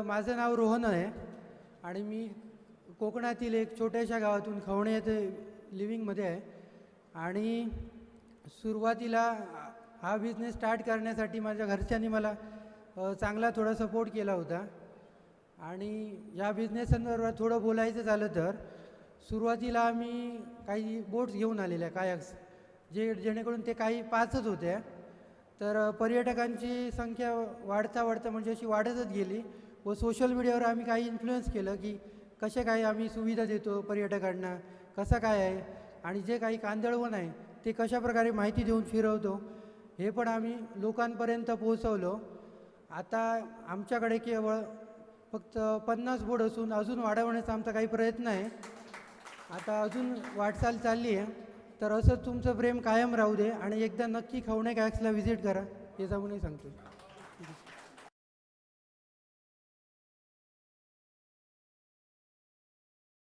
माझं नाव रोहन आहे आणि मी कोकणातील एक छोट्याशा गावातून खवणे येथे लिव्हिंगमध्ये आहे. आणि सुरुवातीला हा बिझनेस स्टार्ट करण्यासाठी माझ्या घरच्यांनी मला चांगला थोडा सपोर्ट केला होता. आणि या बिझनेस संदर्भात थोडं बोलायचं झालं तर सुरुवातीला आम्ही काही बोट्स घेऊन आलेल्या कायक्स, जेणेकरून ते काही पाचच होते. तर पर्यटकांची संख्या वाढता म्हणजे अशी वाढतच गेली व सोशल मीडियावर आम्ही काही इन्फ्लुएन्स केलं की कसे काय आम्ही सुविधा देतो पर्यटकांना, कसं काय आहे आणि जे काही कांदळवन आहे ते कशाप्रकारे माहिती देऊन फिरवतो हे पण आम्ही लोकांपर्यंत पोहोचवलो. आता आमच्याकडे केवळ फक्त 50 बोट असून अजून वाढवण्याचा आमचा काही प्रयत्न आहे. आता अजून वाटचाल चालली आहे. तर असंच तुमचं प्रेम कायम राहू दे आणि एकदा नक्की खवणे कायक्सला व्हिजिट करा हे जाऊनही सांगतो.